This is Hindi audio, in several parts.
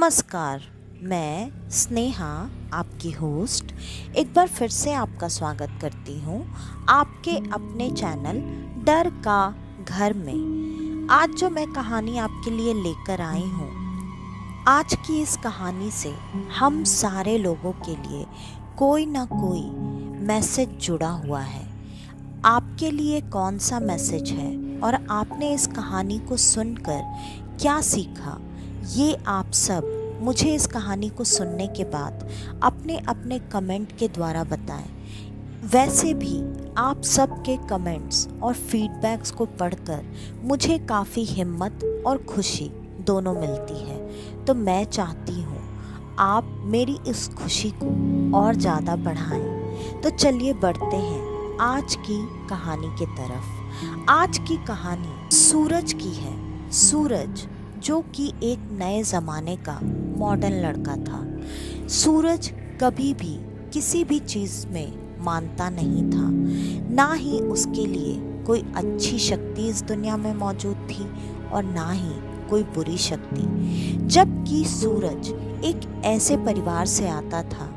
नमस्कार। मैं स्नेहा, आपकी होस्ट, एक बार फिर से आपका स्वागत करती हूँ आपके अपने चैनल डर का घर में। आज जो मैं कहानी आपके लिए लेकर आई हूँ, आज की इस कहानी से हम सारे लोगों के लिए कोई ना कोई मैसेज जुड़ा हुआ है। आपके लिए कौन सा मैसेज है और आपने इस कहानी को सुनकर क्या सीखा, ये आप सब मुझे इस कहानी को सुनने के बाद अपने अपने कमेंट के द्वारा बताएं। वैसे भी आप सब के कमेंट्स और फीडबैक्स को पढ़कर मुझे काफ़ी हिम्मत और खुशी दोनों मिलती है। तो मैं चाहती हूँ आप मेरी इस खुशी को और ज़्यादा बढ़ाएं। तो चलिए बढ़ते हैं आज की कहानी की तरफ। आज की कहानी सूरज की है। सूरज जो कि एक नए ज़माने का मॉडर्न लड़का था। सूरज कभी भी किसी भी चीज़ में मानता नहीं था, ना ही उसके लिए कोई अच्छी शक्ति इस दुनिया में मौजूद थी और ना ही कोई बुरी शक्ति। जबकि सूरज एक ऐसे परिवार से आता था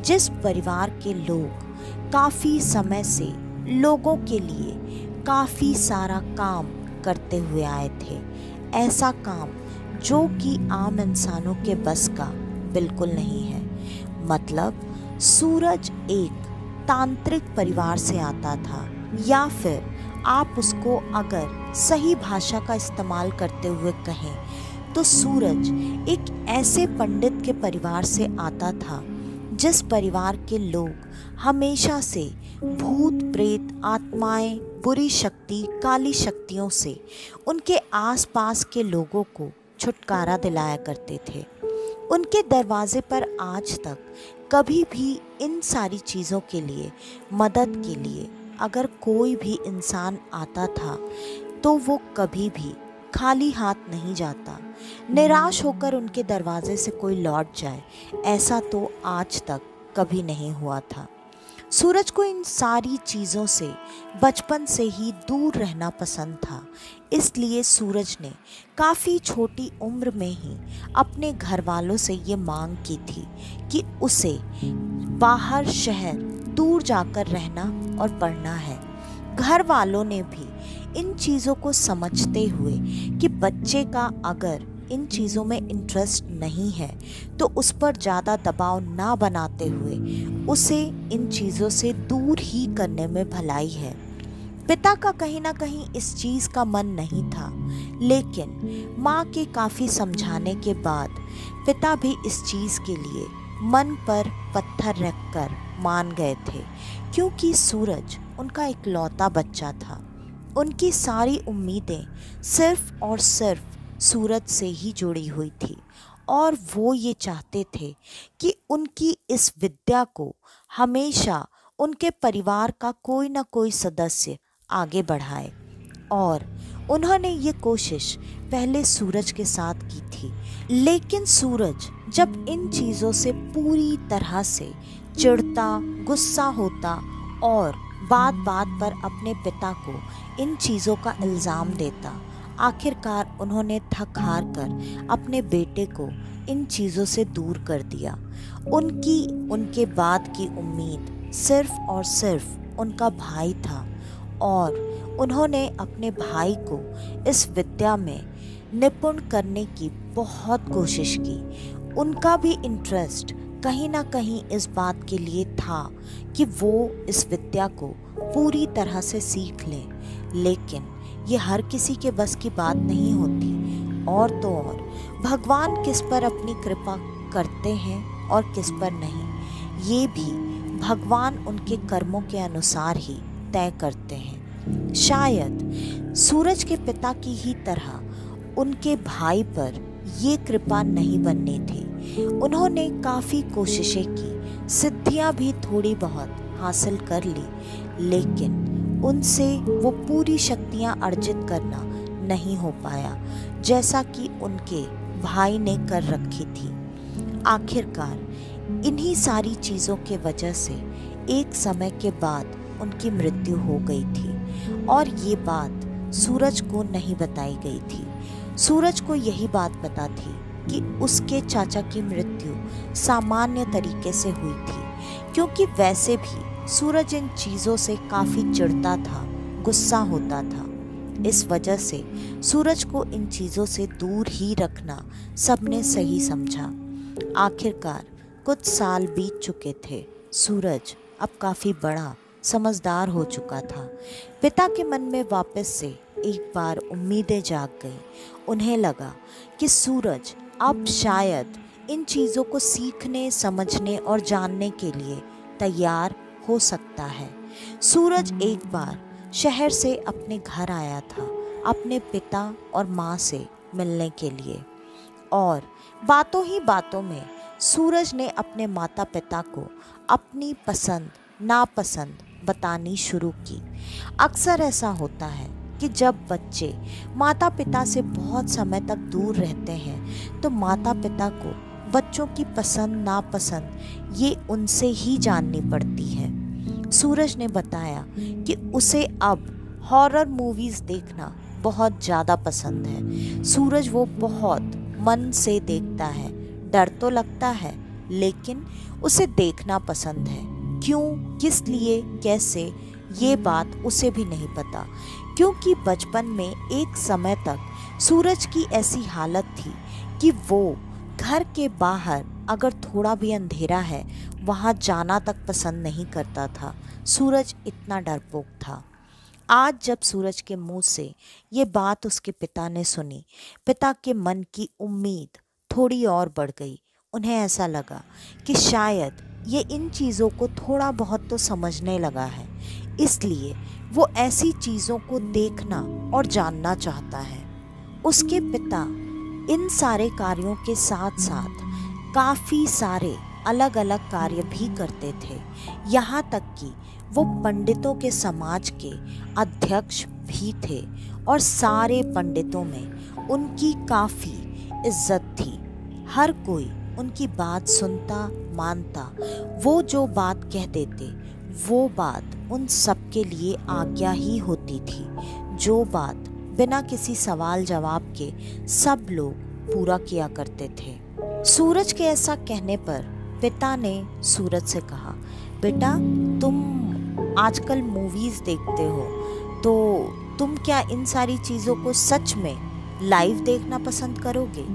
जिस परिवार के लोग काफ़ी समय से लोगों के लिए काफ़ी सारा काम करते हुए आए थे। ऐसा काम जो कि आम इंसानों के बस का बिल्कुल नहीं है। मतलब सूरज एक तांत्रिक परिवार से आता था, या फिर आप उसको अगर सही भाषा का इस्तेमाल करते हुए कहें तो सूरज एक ऐसे पंडित के परिवार से आता था जिस परिवार के लोग हमेशा से भूत प्रेत, आत्माएं, बुरी शक्ति, काली शक्तियों से उनके आसपास के लोगों को छुटकारा दिलाया करते थे। उनके दरवाजे पर आज तक कभी भी इन सारी चीज़ों के लिए, मदद के लिए अगर कोई भी इंसान आता था तो वो कभी भी खाली हाथ नहीं जाता। निराश होकर उनके दरवाजे से कोई लौट जाए, ऐसा तो आज तक कभी नहीं हुआ था। सूरज को इन सारी चीज़ों से बचपन से ही दूर रहना पसंद था। इसलिए सूरज ने काफ़ी छोटी उम्र में ही अपने घर वालों से ये मांग की थी कि उसे बाहर शहर दूर जाकर रहना और पढ़ना है। घर वालों ने भी इन चीज़ों को समझते हुए कि बच्चे का अगर इन चीज़ों में इंटरेस्ट नहीं है तो उस पर ज़्यादा दबाव ना बनाते हुए उसे इन चीज़ों से दूर ही करने में भलाई है। पिता का कहीं ना कहीं इस चीज़ का मन नहीं था, लेकिन माँ के काफ़ी समझाने के बाद पिता भी इस चीज़ के लिए मन पर पत्थर रखकर मान गए थे, क्योंकि सूरज उनका इकलौता बच्चा था। उनकी सारी उम्मीदें सिर्फ और सिर्फ सूरज से ही जुड़ी हुई थी और वो ये चाहते थे कि उनकी इस विद्या को हमेशा उनके परिवार का कोई ना कोई सदस्य आगे बढ़ाए। और उन्होंने ये कोशिश पहले सूरज के साथ की थी, लेकिन सूरज जब इन चीज़ों से पूरी तरह से चिढ़ता, गुस्सा होता और बात बात पर अपने पिता को इन चीज़ों का इल्ज़ाम देता, आखिरकार उन्होंने थक हार कर अपने बेटे को इन चीज़ों से दूर कर दिया। उनके बाद की उम्मीद सिर्फ और सिर्फ उनका भाई था और उन्होंने अपने भाई को इस विद्या में निपुण करने की बहुत कोशिश की। उनका भी इंटरेस्ट कहीं ना कहीं इस बात के लिए था कि वो इस विद्या को पूरी तरह से सीख लें, लेकिन ये हर किसी के बस की बात नहीं होती। और तो और भगवान किस पर अपनी कृपा करते हैं और किस पर नहीं, ये भी भगवान उनके कर्मों के अनुसार ही तय करते हैं। शायद सूरज के पिता की ही तरह उनके भाई पर ये कृपा नहीं बननी थी। उन्होंने काफ़ी कोशिशें की, सिद्धियां भी थोड़ी बहुत हासिल कर ली, लेकिन उनसे वो पूरी शक्तियां अर्जित करना नहीं हो पाया जैसा कि उनके भाई ने कर रखी थी। आखिरकार इन्हीं सारी चीज़ों के वजह से एक समय के बाद उनकी मृत्यु हो गई थी और ये बात सूरज को नहीं बताई गई थी। सूरज को यही बात पता थी कि उसके चाचा की मृत्यु सामान्य तरीके से हुई थी, क्योंकि वैसे भी सूरज इन चीज़ों से काफ़ी चिढ़ता था, गुस्सा होता था। इस वजह से सूरज को इन चीज़ों से दूर ही रखना सबने सही समझा। आखिरकार कुछ साल बीत चुके थे। सूरज अब काफ़ी बड़ा समझदार हो चुका था। पिता के मन में वापस से एक बार उम्मीदें जाग गई। उन्हें लगा कि सूरज अब शायद इन चीज़ों को सीखने, समझने और जानने के लिए तैयार हो सकता है। सूरज एक बार शहर से अपने घर आया था, अपने पिता और माँ से मिलने के लिए। और बातों ही बातों में सूरज ने अपने माता पिता को अपनी पसंद नापसंद बतानी शुरू की। अक्सर ऐसा होता है कि जब बच्चे माता पिता से बहुत समय तक दूर रहते हैं तो माता पिता को बच्चों की पसंद नापसंद ये उनसे ही जाननी पड़ती है। सूरज ने बताया कि उसे अब हॉरर मूवीज़ देखना बहुत ज़्यादा पसंद है। सूरज वो बहुत मन से देखता है। डर तो लगता है लेकिन उसे देखना पसंद है। क्यों, किस लिए, कैसे, ये बात उसे भी नहीं पता, क्योंकि बचपन में एक समय तक सूरज की ऐसी हालत थी कि वो घर के बाहर अगर थोड़ा भी अंधेरा है वहाँ जाना तक पसंद नहीं करता था। सूरज इतना डरपोक था। आज जब सूरज के मुंह से ये बात उसके पिता ने सुनी, पिता के मन की उम्मीद थोड़ी और बढ़ गई। उन्हें ऐसा लगा कि शायद ये इन चीज़ों को थोड़ा बहुत तो समझने लगा है, इसलिए वो ऐसी चीज़ों को देखना और जानना चाहता है। उसके पिता इन सारे कार्यों के साथ साथ काफ़ी सारे अलग अलग कार्य भी करते थे। यहाँ तक कि वो पंडितों के समाज के अध्यक्ष भी थे और सारे पंडितों में उनकी काफ़ी इज्जत थी। हर कोई उनकी बात सुनता, मानता। वो जो बात कह देते वो बात उन सब के लिए आज्ञा ही होती थी। जो बात बिना किसी सवाल जवाब के सब लोग पूरा किया करते थे। सूरज के ऐसा कहने पर पिता ने सूरज से कहा, बेटा तुम आजकल मूवीज़ देखते हो तो तुम क्या इन सारी चीज़ों को सच में लाइव देखना पसंद करोगे?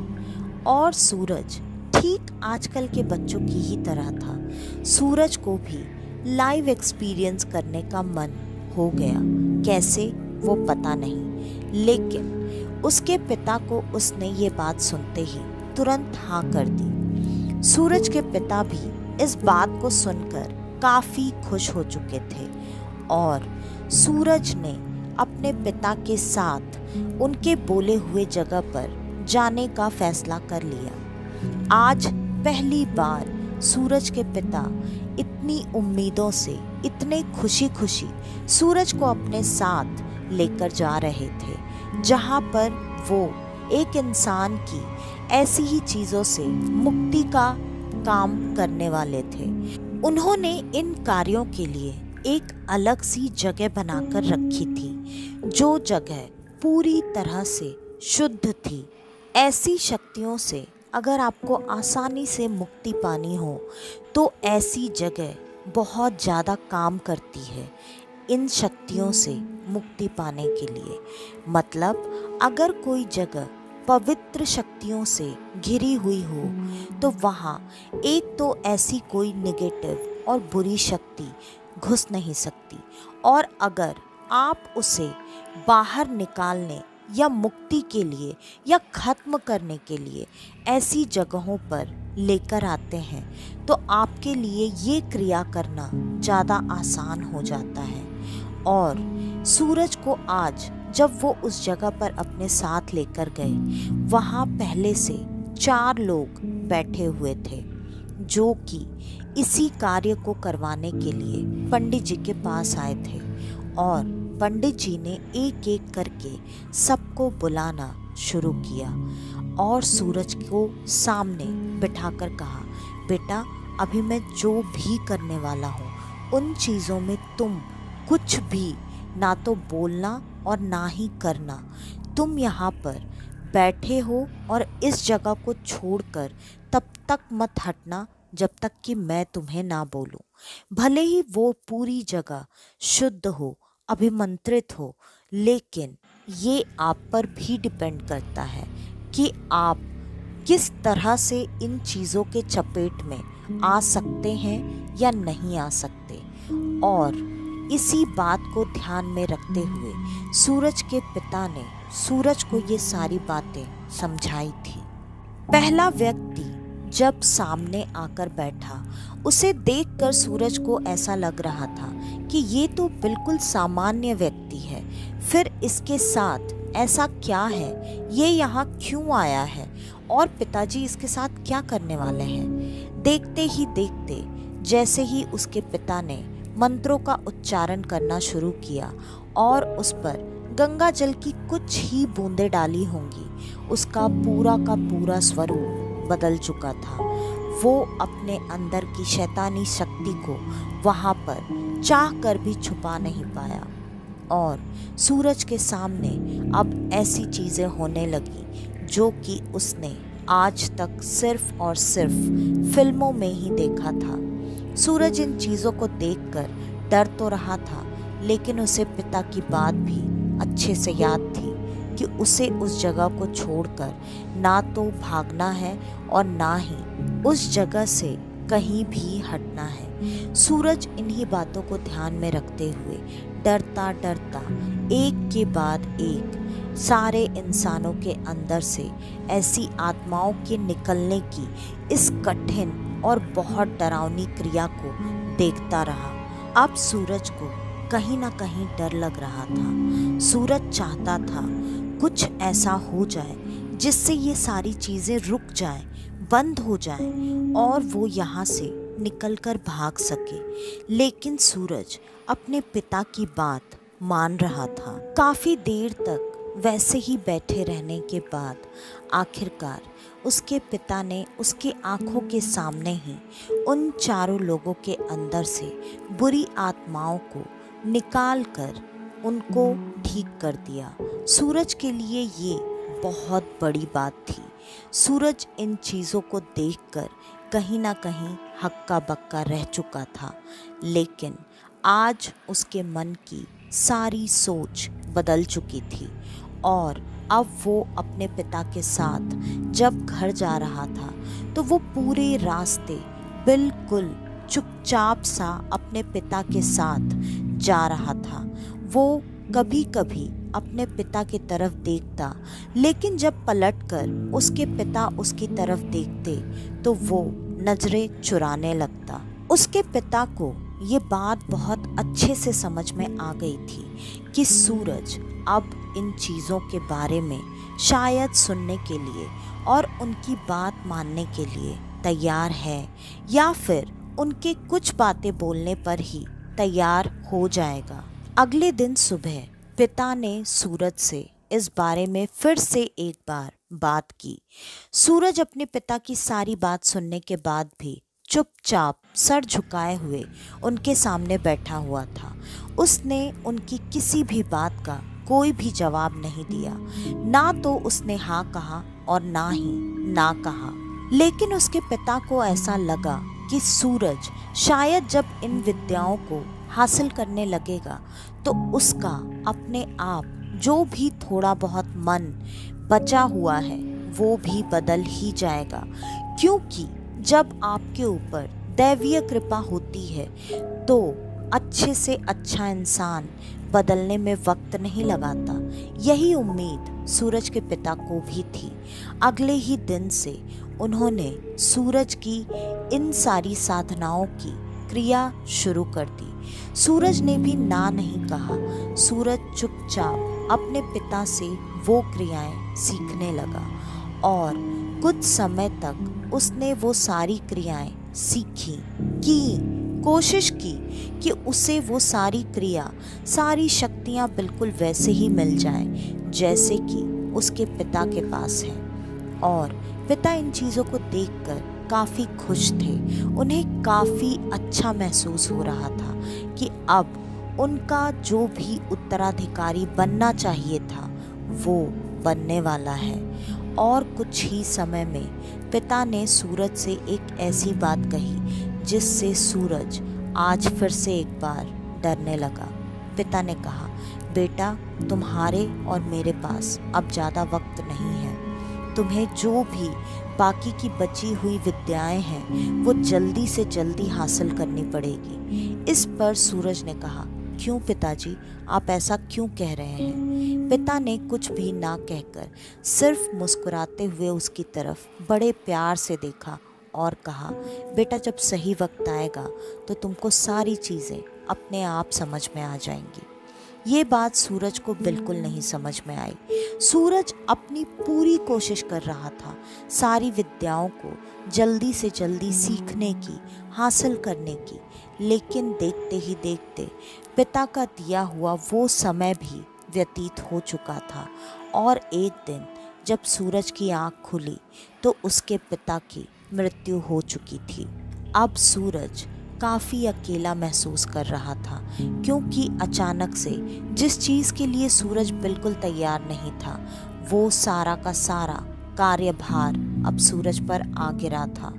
और सूरज ठीक आजकल के बच्चों की ही तरह था। सूरज को भी लाइव एक्सपीरियंस करने का मन हो गया। कैसे वो पता नहीं, लेकिन उसके पिता को उसने ये बात सुनते ही तुरंत हाँ कर दी। सूरज के पिता भी इस बात को सुनकर काफ़ी खुश हो चुके थे और सूरज ने अपने पिता के साथ उनके बोले हुए जगह पर जाने का फैसला कर लिया। आज पहली बार सूरज के पिता इतनी उम्मीदों से, इतने खुशी खुशी सूरज को अपने साथ लेकर जा रहे थे, जहाँ पर वो एक इंसान की ऐसी ही चीज़ों से मुक्ति का काम करने वाले थे। उन्होंने इन कार्यों के लिए एक अलग सी जगह बनाकर रखी थी, जो जगह पूरी तरह से शुद्ध थी। ऐसी शक्तियों से अगर आपको आसानी से मुक्ति पानी हो तो ऐसी जगह बहुत ज़्यादा काम करती है इन शक्तियों से मुक्ति पाने के लिए। मतलब अगर कोई जगह पवित्र शक्तियों से घिरी हुई हो तो वहाँ एक तो ऐसी कोई नेगेटिव और बुरी शक्ति घुस नहीं सकती, और अगर आप उसे बाहर निकालने या मुक्ति के लिए या ख़त्म करने के लिए ऐसी जगहों पर लेकर आते हैं तो आपके लिए ये क्रिया करना ज़्यादा आसान हो जाता है। और सूरज को आज जब वो उस जगह पर अपने साथ लेकर गए, वहाँ पहले से 4 लोग बैठे हुए थे जो कि इसी कार्य को करवाने के लिए पंडित जी के पास आए थे। और पंडित जी ने एक एक करके सबको बुलाना शुरू किया और सूरज को सामने बिठाकर कहा, बेटा अभी मैं जो भी करने वाला हूँ उन चीज़ों में तुम कुछ भी ना तो बोलना और ना ही करना। तुम यहाँ पर बैठे हो और इस जगह को छोड़कर तब तक मत हटना जब तक कि मैं तुम्हें ना बोलूं। भले ही वो पूरी जगह शुद्ध हो, अभिमंत्रित हो, लेकिन ये आप पर भी डिपेंड करता है कि आप किस तरह से इन चीज़ों के चपेट में आ सकते हैं या नहीं आ सकते। और इसी बात को ध्यान में रखते हुए सूरज के पिता ने सूरज को ये सारी बातें समझाई थी। पहला व्यक्ति जब सामने आकर बैठा, उसे देखकर सूरज को ऐसा लग रहा था कि ये तो बिल्कुल सामान्य व्यक्ति है, फिर इसके साथ ऐसा क्या है, ये यहाँ क्यों आया है और पिताजी इसके साथ क्या करने वाले हैं। देखते ही देखते जैसे ही उसके पिता ने मंत्रों का उच्चारण करना शुरू किया और उस पर गंगा जल की कुछ ही बूंदें डाली होंगी, उसका पूरा का पूरा स्वरूप बदल चुका था। वो अपने अंदर की शैतानी शक्ति को वहां पर चाह कर भी छुपा नहीं पाया और सूरज के सामने अब ऐसी चीजें होने लगी जो कि उसने आज तक सिर्फ और सिर्फ फिल्मों में ही देखा था। सूरज इन चीजों को देखकर डर तो रहा था, लेकिन उसे पिता की बात भी अच्छे से याद थी कि उसे उस जगह को छोड़कर ना तो भागना है और ना ही उस जगह से कहीं भी हटना है। सूरज इन्हीं बातों को ध्यान में रखते हुए डरता डरता एक के बाद एक सारे इंसानों के अंदर से ऐसी आत्माओं के निकलने की इस कठिन और बहुत डरावनी क्रिया को देखता रहा। अब सूरज को कहीं ना कहीं डर लग रहा था। सूरज चाहता था कुछ ऐसा हो जाए जिससे ये सारी चीज़ें रुक जाएं, बंद हो जाएं और वो यहाँ से निकलकर भाग सके, लेकिन सूरज अपने पिता की बात मान रहा था। काफ़ी देर तक वैसे ही बैठे रहने के बाद आखिरकार उसके पिता ने उसकी आंखों के सामने ही उन चारों लोगों के अंदर से बुरी आत्माओं को निकाल कर उनको ठीक कर दिया। सूरज के लिए ये बहुत बड़ी बात थी। सूरज इन चीज़ों को देखकर कहीं ना कहीं हक्का बक्का रह चुका था, लेकिन आज उसके मन की सारी सोच बदल चुकी थी और अब वो अपने पिता के साथ जब घर जा रहा था तो वो पूरे रास्ते बिल्कुल चुपचाप सा अपने पिता के साथ जा रहा था। वो कभी कभी अपने पिता की तरफ देखता, लेकिन जब पलटकर उसके पिता उसकी तरफ देखते तो वो नजरें चुराने लगता। उसके पिता को ये बात बहुत अच्छे से समझ में आ गई थी कि सूरज अब इन चीज़ों के बारे में शायद सुनने के लिए और उनकी बात मानने के लिए तैयार है, या फिर उनके कुछ बातें बोलने पर ही तैयार हो जाएगा। अगले दिन सुबह पिता ने सूरज से इस बारे में फिर से एक बार बात की। सूरज अपने पिता की सारी बात सुनने के बाद भी चुपचाप सर झुकाए हुए उनके सामने बैठा हुआ था। उसने उनकी किसी भी बात का कोई भी जवाब नहीं दिया, ना तो उसने हाँ कहा और ना ही ना कहा। लेकिन उसके पिता को ऐसा लगा कि सूरज शायद जब इन विद्याओं को हासिल करने लगेगा तो उसका अपने आप जो भी थोड़ा बहुत मन बचा हुआ है वो भी बदल ही जाएगा, क्योंकि जब आपके ऊपर दैवीय कृपा होती है तो अच्छे से अच्छा इंसान बदलने में वक्त नहीं लगाता। यही उम्मीद सूरज के पिता को भी थी। अगले ही दिन से उन्होंने सूरज की इन सारी साधनाओं की क्रिया शुरू कर दी। सूरज ने भी ना नहीं कहा। सूरज चुपचाप अपने पिता से वो क्रियाएं सीखने लगा और कुछ समय तक उसने वो सारी क्रियाएं सीखी, कोशिश की कि उसे वो सारी क्रिया, सारी शक्तियां बिल्कुल वैसे ही मिल जाएं जैसे कि उसके पिता के पास है। और पिता इन चीज़ों को देखकर काफ़ी खुश थे। उन्हें काफ़ी अच्छा महसूस हो रहा था कि अब उनका जो भी उत्तराधिकारी बनना चाहिए था वो बनने वाला है। और कुछ ही समय में पिता ने सूरज से एक ऐसी बात कही जिससे सूरज आज फिर से एक बार डरने लगा। पिता ने कहा, बेटा, तुम्हारे और मेरे पास अब ज़्यादा वक्त नहीं है। तुम्हें जो भी बाकी की बची हुई विद्याएं हैं वो जल्दी से जल्दी हासिल करनी पड़ेगी। इस पर सूरज ने कहा, क्यों पिताजी, आप ऐसा क्यों कह रहे हैं? पिता ने कुछ भी ना कहकर सिर्फ मुस्कुराते हुए उसकी तरफ बड़े प्यार से देखा और कहा, बेटा, जब सही वक्त आएगा तो तुमको सारी चीज़ें अपने आप समझ में आ जाएंगी। ये बात सूरज को बिल्कुल नहीं समझ में आई। सूरज अपनी पूरी कोशिश कर रहा था सारी विद्याओं को जल्दी से जल्दी सीखने की, हासिल करने की, लेकिन देखते ही देखते पिता का दिया हुआ वो समय भी व्यतीत हो चुका था। और एक दिन जब सूरज की आँख खुली तो उसके पिता की मृत्यु हो चुकी थी। अब सूरज काफ़ी अकेला महसूस कर रहा था, क्योंकि अचानक से जिस चीज़ के लिए सूरज बिल्कुल तैयार नहीं था, वो सारा का सारा कार्यभार अब सूरज पर आ गिरा था।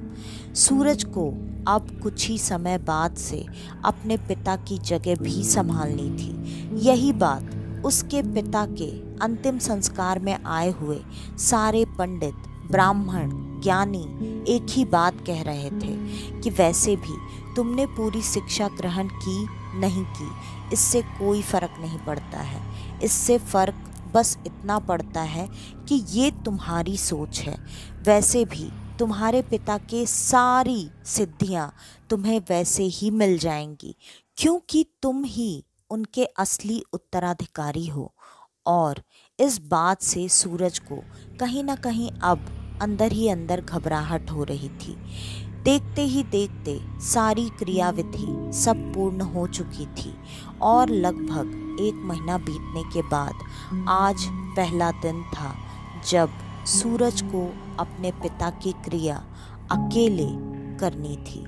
सूरज को अब कुछ ही समय बाद से अपने पिता की जगह भी संभालनी थी। यही बात उसके पिता के अंतिम संस्कार में आए हुए सारे पंडित, ब्राह्मण, ज्ञानी एक ही बात कह रहे थे कि वैसे भी तुमने पूरी शिक्षा ग्रहण की नहीं की, इससे कोई फ़र्क नहीं पड़ता है। इससे फ़र्क बस इतना पड़ता है कि ये तुम्हारी सोच है। वैसे भी तुम्हारे पिता के सारी सिद्धियां तुम्हें वैसे ही मिल जाएंगी, क्योंकि तुम ही उनके असली उत्तराधिकारी हो। और इस बात से सूरज को कहीं ना कहीं अब अंदर ही अंदर घबराहट हो रही थी। देखते ही देखते सारी क्रियाविधि सब पूर्ण हो चुकी थी और लगभग 1 महीना बीतने के बाद आज पहला दिन था जब सूरज को अपने पिता की क्रिया अकेले करनी थी।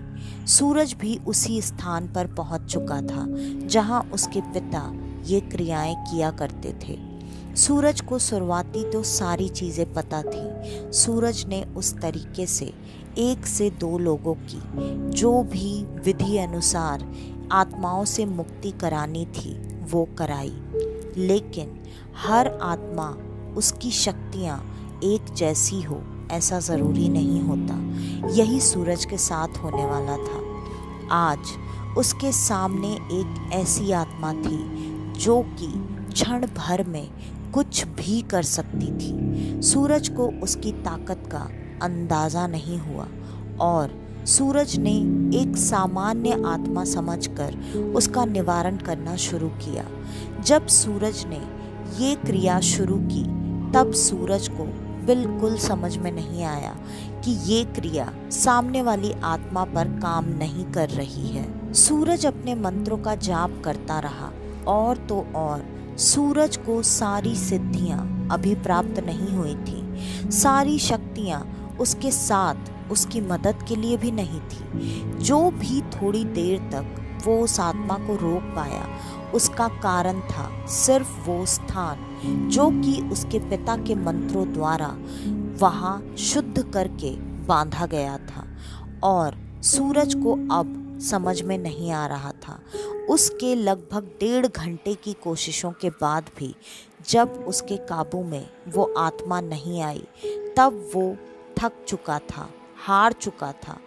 सूरज भी उसी स्थान पर पहुंच चुका था जहां उसके पिता ये क्रियाएं किया करते थे। सूरज को शुरुआती तो सारी चीज़ें पता थी। सूरज ने उस तरीके से 1 से 2 लोगों की जो भी विधि अनुसार आत्माओं से मुक्ति करानी थी वो कराई, लेकिन हर आत्मा, उसकी शक्तियाँ एक जैसी हो ऐसा ज़रूरी नहीं होता। यही सूरज के साथ होने वाला था। आज उसके सामने एक ऐसी आत्मा थी जो कि क्षण भर में कुछ भी कर सकती थी। सूरज को उसकी ताकत का अंदाज़ा नहीं हुआ और सूरज ने एक सामान्य आत्मा समझकर उसका निवारण करना शुरू किया। जब सूरज ने ये क्रिया शुरू की तब सूरज को बिल्कुल समझ में नहीं आया कि ये क्रिया सामने वाली आत्मा पर काम नहीं कर रही है। सूरज अपने मंत्रों का जाप करता रहा और तो और सूरज को सारी सिद्धियां अभी प्राप्त नहीं हुई थी। सारी शक्तियां उसके साथ उसकी मदद के लिए भी नहीं थी। जो भी थोड़ी देर तक वो उस आत्मा को रोक पाया उसका कारण था सिर्फ वो स्थान जो कि उसके पिता के मंत्रों द्वारा वहाँ शुद्ध करके बांधा गया था। और सूरज को अब समझ में नहीं आ रहा था। उसके लगभग 1.5 घंटे की कोशिशों के बाद भी जब उसके काबू में वो आत्मा नहीं आई तब वो थक चुका था, हार चुका था।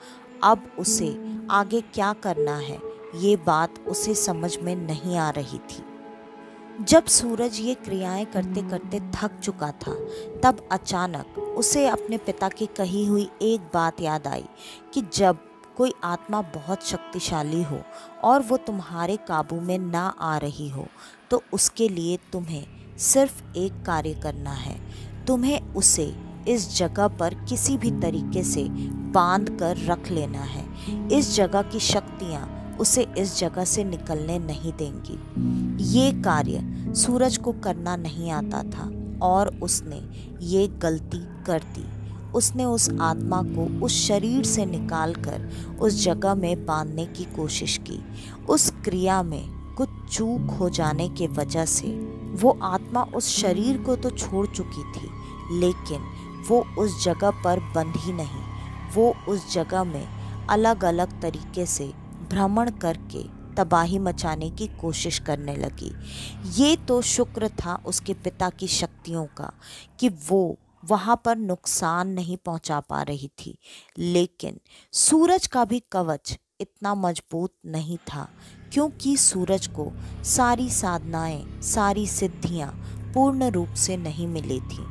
अब उसे आगे क्या करना है ये बात उसे समझ में नहीं आ रही थी। जब सूरज ये क्रियाएं करते करते थक चुका था तब अचानक उसे अपने पिता की कही हुई एक बात याद आई कि जब कोई आत्मा बहुत शक्तिशाली हो और वो तुम्हारे काबू में ना आ रही हो तो उसके लिए तुम्हें सिर्फ एक कार्य करना है। तुम्हें उसे इस जगह पर किसी भी तरीके से बांध कर रख लेना है। इस जगह की शक्तियाँ उसे इस जगह से निकलने नहीं देंगी। ये कार्य सूरज को करना नहीं आता था और उसने ये गलती कर दी। उसने उस आत्मा को उस शरीर से निकालकर उस जगह में बांधने की कोशिश की। उस क्रिया में कुछ चूक हो जाने के वजह से वो आत्मा उस शरीर को तो छोड़ चुकी थी, लेकिन वो उस जगह पर बंद ही नहीं, वो उस जगह में अलग अलग तरीके से भ्रमण करके तबाही मचाने की कोशिश करने लगी। ये तो शुक्र था उसके पिता की शक्तियों का कि वो वहाँ पर नुकसान नहीं पहुँचा पा रही थी, लेकिन सूरज का भी कवच इतना मजबूत नहीं था, क्योंकि सूरज को सारी साधनाएं, सारी सिद्धियां पूर्ण रूप से नहीं मिली थी।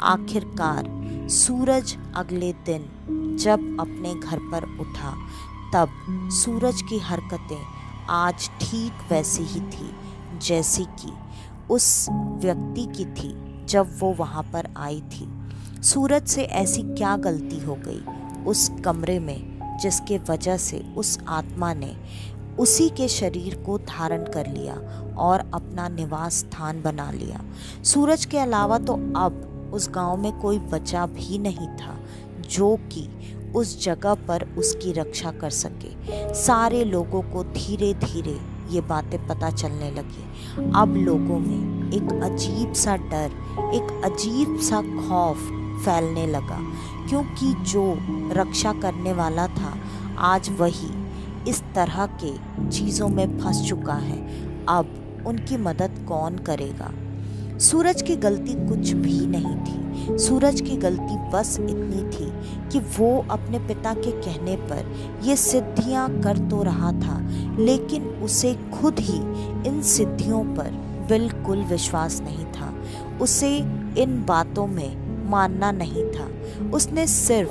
आखिरकार सूरज अगले दिन जब अपने घर पर उठा, तब सूरज की हरकतें आज ठीक वैसी ही थी जैसी कि उस व्यक्ति की थी जब वो वहाँ पर आई थी। सूरज से ऐसी क्या गलती हो गई उस कमरे में, जिसके वजह से उस आत्मा ने उसी के शरीर को धारण कर लिया और अपना निवास स्थान बना लिया। सूरज के अलावा तो अब उस गांव में कोई बचा भी नहीं था जो कि उस जगह पर उसकी रक्षा कर सके। सारे लोगों को धीरे धीरे ये बातें पता चलने लगी। अब लोगों में एक अजीब सा डर, एक अजीब सा खौफ फैलने लगा, क्योंकि जो रक्षा करने वाला था आज वही इस तरह के चीज़ों में फंस चुका है। अब उनकी मदद कौन करेगा? सूरज की गलती कुछ भी नहीं थी। सूरज की गलती बस इतनी थी कि वो अपने पिता के कहने पर ये सिद्धियां कर तो रहा था, लेकिन उसे खुद ही इन सिद्धियों पर बिल्कुल विश्वास नहीं था। उसे इन बातों में मानना नहीं था। उसने सिर्फ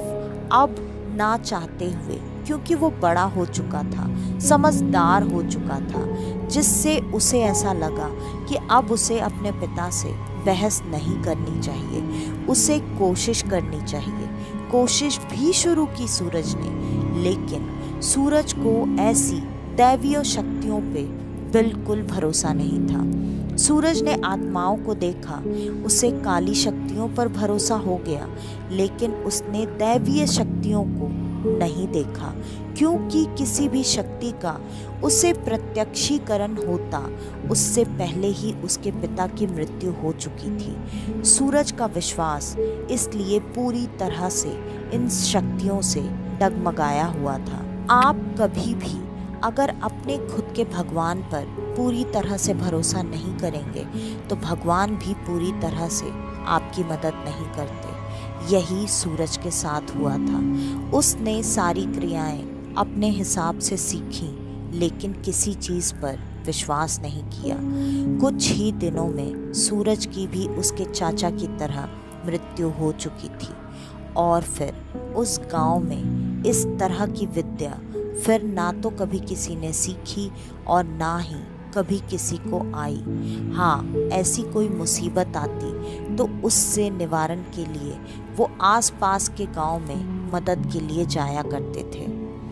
अब ना चाहते हुए, क्योंकि वो बड़ा हो चुका था, समझदार हो चुका था, जिससे उसे ऐसा लगा कि अब उसे अपने पिता से बहस नहीं करनी चाहिए, उसे कोशिश करनी चाहिए। कोशिश भी शुरू की सूरज ने, लेकिन सूरज को ऐसी दैवीय शक्तियों पे बिल्कुल भरोसा नहीं था। सूरज ने आत्माओं को देखा, उसे काली शक्तियों पर भरोसा हो गया, लेकिन उसने दैवीय शक्तियों को नहीं देखा, क्योंकि किसी भी शक्ति का उसे प्रत्यक्षीकरण होता उससे पहले ही उसके पिता की मृत्यु हो चुकी थी। सूरज का विश्वास इसलिए पूरी तरह से इन शक्तियों से डगमगाया हुआ था। आप कभी भी अगर अपने खुद के भगवान पर पूरी तरह से भरोसा नहीं करेंगे तो भगवान भी पूरी तरह से आपकी मदद नहीं करते। यही सूरज के साथ हुआ था। उसने सारी क्रियाएं अपने हिसाब से सीखी, लेकिन किसी चीज़ पर विश्वास नहीं किया। कुछ ही दिनों में सूरज की भी उसके चाचा की तरह मृत्यु हो चुकी थी, और फिर उस गांव में इस तरह की विद्या फिर ना तो कभी किसी ने सीखी और ना ही कभी किसी को आई। हाँ, ऐसी कोई मुसीबत आती तो उससे निवारण के लिए वो आसपास के गांव में मदद के लिए जाया करते थे।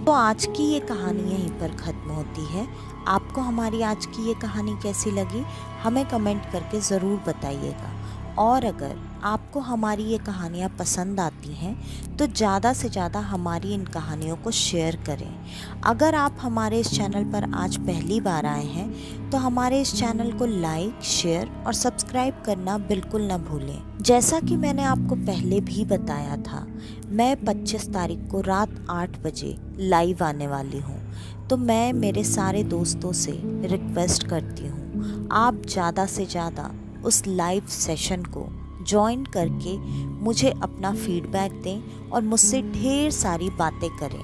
तो आज की ये कहानी यहीं पर ख़त्म होती है। आपको हमारी आज की ये कहानी कैसी लगी हमें कमेंट करके ज़रूर बताइएगा, और अगर आपको हमारी ये कहानियाँ पसंद आती हैं तो ज़्यादा से ज़्यादा हमारी इन कहानियों को शेयर करें। अगर आप हमारे इस चैनल पर आज पहली बार आए हैं तो हमारे इस चैनल को लाइक, शेयर और सब्सक्राइब करना बिल्कुल ना भूलें। जैसा कि मैंने आपको पहले भी बताया था, मैं 25 तारीख को रात 8 बजे लाइव आने वाली हूँ। तो मैं मेरे सारे दोस्तों से रिक्वेस्ट करती हूँ, आप ज़्यादा से ज़्यादा उस लाइव सेशन को ज्वाइन करके मुझे अपना फीडबैक दें और मुझसे ढेर सारी बातें करें।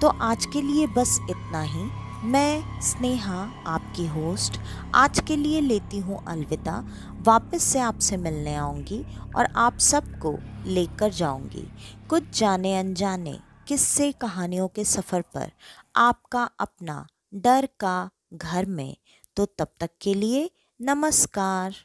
तो आज के लिए बस इतना ही। मैं स्नेहा, आपकी होस्ट, आज के लिए लेती हूँ अलविदा। वापस से आपसे मिलने आऊँगी और आप सबको लेकर जाऊँगी कुछ जाने अनजाने किस्से कहानियों के सफ़र पर, आपका अपना डर का घर में। तो तब तक के लिए नमस्कार।